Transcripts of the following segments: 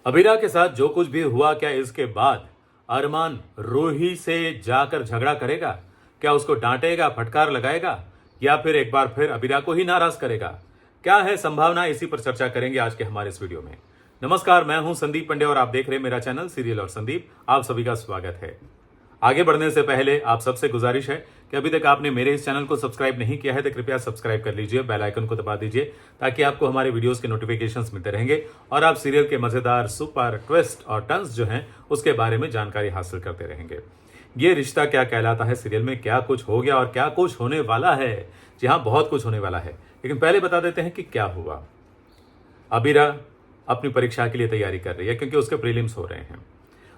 अबीरा के साथ जो कुछ भी हुआ, क्या इसके बाद अरमान रूही से जाकर झगड़ा करेगा? क्या उसको डांटेगा, फटकार लगाएगा, या फिर एक बार फिर अबीरा को ही नाराज करेगा? क्या है संभावना, इसी पर चर्चा करेंगे आज के हमारे इस वीडियो में। नमस्कार, मैं हूं संदीप पंडे और आप देख रहे हैं मेरा चैनल सीरियल और संदीप। आप सभी का स्वागत है। आगे बढ़ने से पहले आप सबसे गुजारिश है कि अभी तक आपने मेरे इस चैनल को सब्सक्राइब नहीं किया है तो कृपया सब्सक्राइब कर लीजिए, बेल आइकन को दबा दीजिए ताकि आपको हमारे वीडियोस के नोटिफिकेशंस मिलते रहेंगे और आप सीरियल के मजेदार सुपर ट्विस्ट और टर्न्स जो हैं उसके बारे में जानकारी हासिल करते रहेंगे। ये रिश्ता क्या कहलाता है सीरियल में क्या कुछ हो गया और क्या कुछ होने वाला है। जी हाँ, बहुत कुछ होने वाला है, लेकिन पहले बता देते हैं कि क्या हुआ। अबीरा अपनी परीक्षा के लिए तैयारी कर रही है क्योंकि उसके प्रीलिम्स हो रहे हैं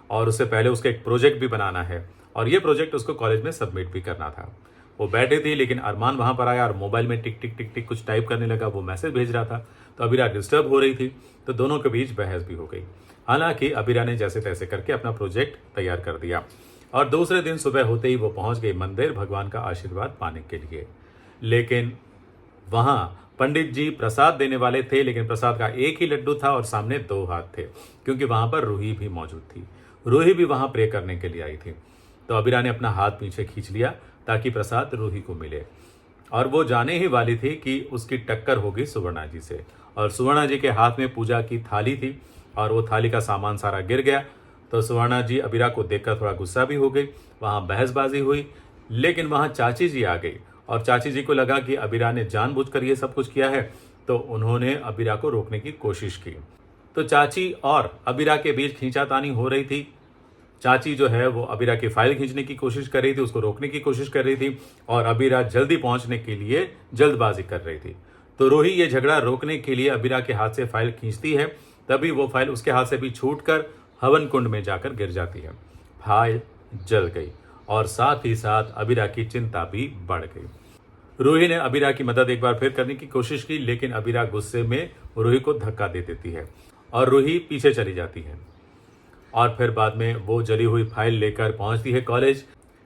और उससे पहले उसका एक प्रोजेक्ट भी बनाना है और ये प्रोजेक्ट उसको कॉलेज में सबमिट भी करना था। वो बैठी थी, लेकिन अरमान वहां पर आया और मोबाइल में टिक टिक टिक टिक कुछ टाइप करने लगा। वो मैसेज भेज रहा था तो अबीरा डिस्टर्ब हो रही थी, तो दोनों के बीच बहस भी हो गई। हालांकि अबीरा ने जैसे तैसे करके अपना प्रोजेक्ट तैयार कर दिया और दूसरे दिन सुबह होते ही वो पहुंच गई मंदिर भगवान का आशीर्वाद पाने के लिए। लेकिन वहां पंडित जी प्रसाद देने वाले थे, लेकिन प्रसाद का एक ही लड्डू था और सामने दो हाथ थे, क्योंकि वहां पर रूही भी मौजूद थी। रूही भी वहां प्रे करने के लिए आई थी। तो अबीरा ने अपना हाथ पीछे खींच लिया ताकि प्रसाद रूही को मिले और वो जाने ही वाली थी कि उसकी टक्कर होगी सुवर्णा जी से। और सुवर्णा जी के हाथ में पूजा की थाली थी और वो थाली का सामान सारा गिर गया। तो सुवर्णा जी अबीरा को देखकर थोड़ा गुस्सा भी हो गई। वहां बहसबाजी हुई, लेकिन वहां चाची जी आ गई और चाची जी को लगा कि अबीरा ने जानबूझकर ये सब कुछ किया है, तो उन्होंने अबीरा को रोकने की कोशिश की। तो चाची और अबीरा के बीच खींचातानी हो रही थी। चाची जो है वो अबीरा की फाइल खींचने की कोशिश कर रही थी, उसको रोकने की कोशिश कर रही थी और अबीरा जल्दी पहुंचने के लिए जल्दबाजी कर रही थी। तो रूही ये झगड़ा रोकने के लिए अबीरा के हाथ से फाइल खींचती है, तभी वो फाइल उसके हाथ से भी छूटकर हवन कुंड में जाकर गिर जाती है। फाइल जल गई और साथ ही साथ अबीरा की चिंता भी बढ़ गई। रूही ने अबीरा की मदद एक बार फिर करने की कोशिश की, लेकिन अबीरा गुस्से में रूही को धक्का दे देती है और रूही पीछे चली जाती है। और फिर बाद में वो जली हुई फाइल लेकर पहुंचती है कॉलेज,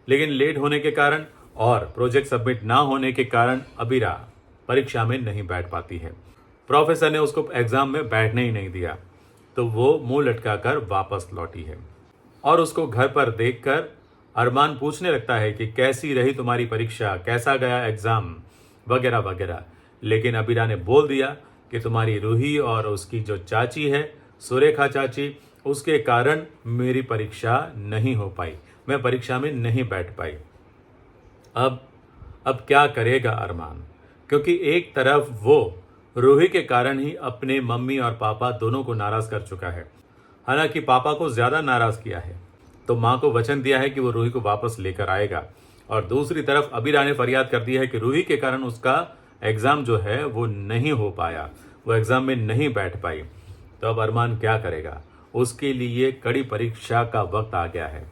लेकिन लेट होने के कारण और प्रोजेक्ट सबमिट ना होने के कारण अबीरा परीक्षा में नहीं बैठ पाती है। प्रोफेसर ने उसको एग्जाम में बैठने ही नहीं दिया, तो वो मुंह लटकाकर वापस लौटी है और उसको घर पर देखकर अरमान पूछने लगता है कि कैसी रही तुम्हारी परीक्षा, कैसा गया एग्जाम वगैरह वगैरह। लेकिन अबीरा ने बोल दिया कि तुम्हारी रूही और उसकी जो चाची है सुरेखा चाची, उसके कारण मेरी परीक्षा नहीं हो पाई, मैं परीक्षा में नहीं बैठ पाई। अब क्या करेगा अरमान, क्योंकि एक तरफ वो रूही के कारण ही अपने मम्मी और पापा दोनों को नाराज कर चुका है। हालांकि पापा को ज्यादा नाराज किया है, तो माँ को वचन दिया है कि वो रूही को वापस लेकर आएगा। और दूसरी तरफ अबीरा ने फरियाद कर दी है कि रूही के कारण उसका एग्जाम जो है वो नहीं हो पाया, वो एग्जाम में नहीं बैठ पाई। तो अब अरमान क्या करेगा, उसके लिए कड़ी परीक्षा का वक्त आ गया है।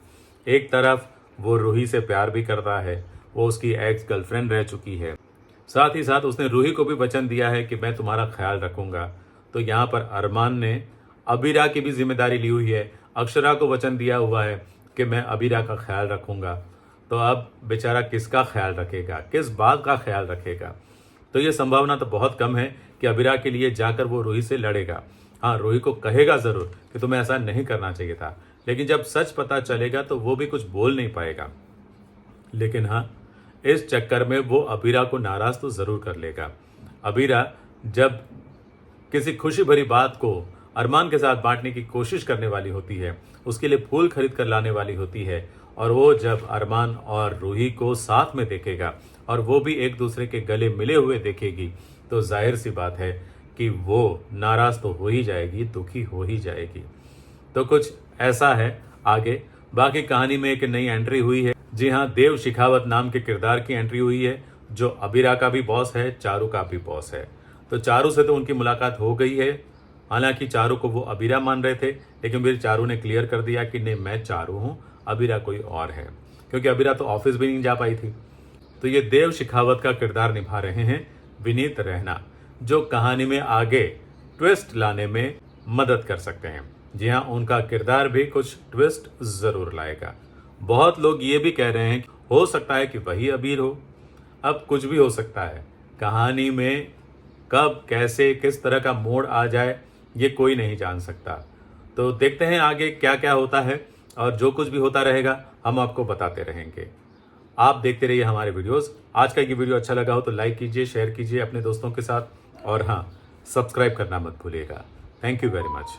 एक तरफ वो रूही से प्यार भी करता है, वो उसकी एक्स गर्लफ्रेंड रह चुकी है, साथ ही साथ उसने रूही को भी वचन दिया है कि मैं तुम्हारा ख्याल रखूंगा। तो यहाँ पर अरमान ने अबीरा की भी जिम्मेदारी ली हुई है, अक्षरा को वचन दिया हुआ है कि मैं अबीरा का ख्याल रखूंगा। तो अब बेचारा किसका ख्याल रखेगा, किस बात का ख्याल रखेगा? तो ये संभावना तो बहुत कम है कि अबीरा के लिए जाकर वो रूही से लड़ेगा। हाँ, रूही को कहेगा जरूर कि तुम्हें ऐसा नहीं करना चाहिए था, लेकिन जब सच पता चलेगा तो वो भी कुछ बोल नहीं पाएगा। लेकिन हाँ, इस चक्कर में वो अबीरा को नाराज तो जरूर कर लेगा। अबीरा जब किसी खुशी भरी बात को अरमान के साथ बांटने की कोशिश करने वाली होती है, उसके लिए फूल खरीद कर लाने वाली होती है, और वो जब अरमान और रूही को साथ में देखेगा और वो भी एक दूसरे के गले मिले हुए देखेगी, तो जाहिर सी बात है कि वो नाराज तो हो ही जाएगी, दुखी हो ही जाएगी। तो कुछ ऐसा है आगे। बाकी कहानी में एक नई एंट्री हुई है। जी हाँ, देव शिखावत नाम के किरदार की एंट्री हुई है, जो अबीरा का भी बॉस है, चारू का भी बॉस है। तो चारू से तो उनकी मुलाकात हो गई है। हालांकि चारू को वो अबीरा मान रहे थे, लेकिन फिर चारू ने क्लियर कर दिया कि नहीं, मैं चारू हूँ, अबीरा कोई और है, क्योंकि अबीरा तो ऑफिस भी नहीं जा पाई थी। तो ये देव शिखावत का किरदार निभा रहे हैं विनीत रैना, जो कहानी में आगे ट्विस्ट लाने में मदद कर सकते हैं। जी हाँ, उनका किरदार भी कुछ ट्विस्ट जरूर लाएगा। बहुत लोग ये भी कह रहे हैं कि हो सकता है कि वही अबीर हो। अब कुछ भी हो सकता है, कहानी में कब कैसे किस तरह का मोड़ आ जाए ये कोई नहीं जान सकता। तो देखते हैं आगे क्या क्या होता है, और जो कुछ भी होता रहेगा हम आपको बताते रहेंगे। आप देखते रहिए हमारे वीडियोस। आज का ये वीडियो अच्छा लगा हो तो लाइक कीजिए, शेयर कीजिए अपने दोस्तों के साथ, और हाँ, सब्सक्राइब करना मत भूलिएगा। Thank you very much.